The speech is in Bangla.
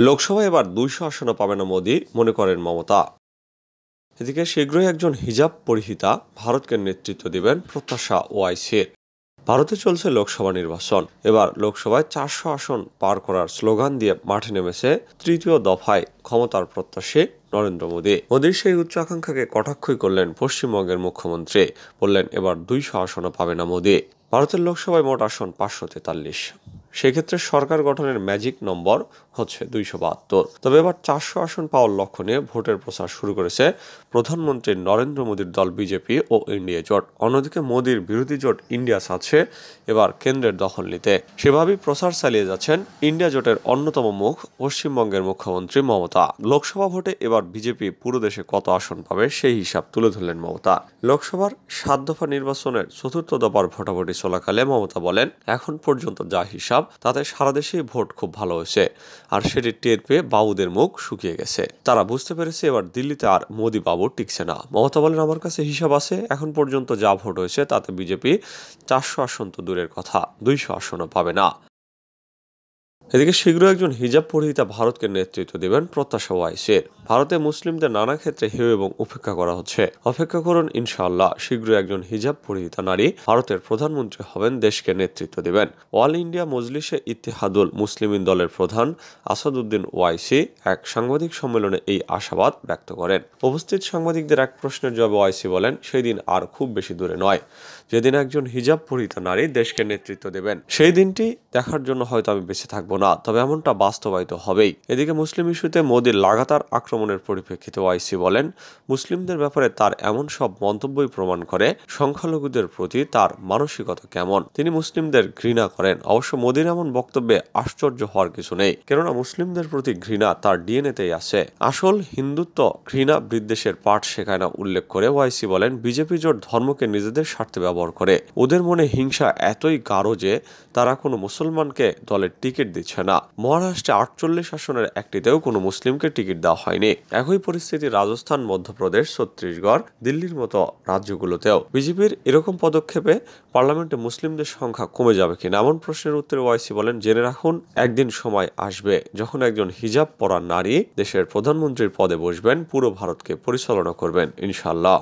লোকসভায় এবার ২০০ আসনও পাবে না মোদি, মনে করেন মমতা। এদিকে শীঘ্রই একজন হিজাব পরিহিতা ভারতকে নেতৃত্ব দিবেন, প্রত্যাশা ওআইসির। ভারতে চলছে লোকসভা নির্বাচন। এবার লোকসভায় ৪০০ আসন পার করার স্লোগান দিয়ে মাঠে নেমেছে তৃতীয় দফায় ক্ষমতার প্রত্যাশী নরেন্দ্র মোদী। মোদীর সেই উচ্চ আকাঙ্ক্ষাকে কটাক্ষই করলেন পশ্চিমবঙ্গের মুখ্যমন্ত্রী। বললেন, এবার ২০০ আসনও পাবে না মোদী। ভারতের লোকসভায় মোট আসন ৫৪৩। সেক্ষেত্রে সরকার গঠনের ম্যাজিক নম্বর হচ্ছে ২৭২। তবে এবার ৪০০ আসন পাওয়ার লক্ষ্য নিয়ে ভোটের প্রচার শুরু করেছে প্রধানমন্ত্রী নরেন্দ্র মোদীর দল বিজেপি ও ইন্ডিয়া জোট। অন্যদিকে মোদীর বিরোধী জোট ইন্ডিয়া আছে এবার কেন্দ্রের দখল নিতে। সেভাবেই প্রচার চালিয়ে যাচ্ছেন ইন্ডিয়া জোটের অন্যতম মুখ পশ্চিমবঙ্গের মুখ্যমন্ত্রী মমতা। লোকসভা ভোটে এবার বিজেপি পুরো দেশে কত আসন পাবে সেই হিসাব তুলে ধরলেন মমতা। লোকসভার ৭ দফা নির্বাচনের চতুর্থ দফার ভোটাভুটি চলাকালে মমতা বলেন, এখন পর্যন্ত যা হিসাব তাতে সারা দেশেই ভোট খুব ভালো হয়েছে। আর সেটি টের পেয়ে বাবুদের মুখ শুকিয়ে গেছে। তারা বুঝতে পেরেছে এবার দিল্লিতে আর মোদী বাবু টিকছে না। মমতা বলেন, আমার কাছে হিসাব আছে, এখন পর্যন্ত যা ভোট হয়েছে তাতে বিজেপি ৪০০ আসন তো দূরের কথা, ২০০ আসনও পাবে না। এদিকে শীঘ্র একজন হিজাব পরিহিতা ভারতকে নেতৃত্ব দেবেন, প্রত্যাশা ওআইসির। ভারতে মুসলিমদের নানা ক্ষেত্রে হেয় এবং উপেক্ষা করা হচ্ছে। অপেক্ষা করুন, ইনশাআল্লাহ শীঘ্রই একজন হিজাব পরিহিতা নারী ভারতের প্রধানমন্ত্রী হবেন, দেশকে নেতৃত্ব দেবেন। অল ইন্ডিয়া মজলিসে ইত্তেহাদুল মুসলিমিন দলের প্রধান আসাদুদ্দিন ওয়াইসি এক সাংবাদিক সম্মেলনে এই আশাবাদ ব্যক্ত করেন। উপস্থিত সাংবাদিকদের এক প্রশ্নের জবাবে ওয়াইসি বলেন, সেই দিন আর খুব বেশি দূরে নয় যেদিন একজন হিজাব পরিহিতা নারী দেশকে নেতৃত্ব দেবেন। সেই দিনটি দেখার জন্য হয়তো আমি বেঁচে থাকবো না, তবে এমনটা বাস্তবায়িত হবেই। এদিকে মুসলিম ইস্যুতে মোদীর লাগাতার আক্রমণের পরিপ্রেক্ষিতে ওআইসি বলেন, মুসলিমদের ব্যাপারে তার এমন সব মন্তব্যই প্রমাণ করে সংখ্যালঘুদের প্রতি তার মানসিকতা কেমন। তিনি মুসলিমদের ঘৃণা করেন। অবশ্য মোদীর এমন বক্তব্যে আশ্চর্য হওয়ার কিছু নেই, কেননা মুসলিমদের প্রতি ঘৃণা তার ডিএনএতেই আছে। আসল হিন্দুত্ব ঘৃণা বিদ্বেষের পাঠ শেখায় না উল্লেখ করে ওআইসি বলেন, বিজেপি জোট ধর্মকে নিজেদের স্বার্থে ব্যবহার করে। ওদের মনে হিংসা এতই গাঢ় যে তারা কোনো মুসলমানকে দলের টিকিট দিচ্ছে না। মহারাষ্ট্রে ৪৮ আসনের একটিতেও কোনো মুসলিমকে টিকিট দেওয়া হয়নি। একই পরিস্থিতি রাজস্থান, মধ্যপ্রদেশ, ছত্তিশগড়, দিল্লির মতো রাজ্যগুলোতেও। বিজেপির এরকম পদক্ষেপে পার্লামেন্টে মুসলিমদের সংখ্যা কমে যাবে কিনা এমন প্রশ্নের উত্তরে ওআইসি বলেন, জেনে রাখুন, একদিন সময় আসবে যখন একজন হিজাব পরা নারী দেশের প্রধানমন্ত্রীর পদে বসবেন, পুরো ভারতকে পরিচালনা করবেন, ইনশাআল্লাহ।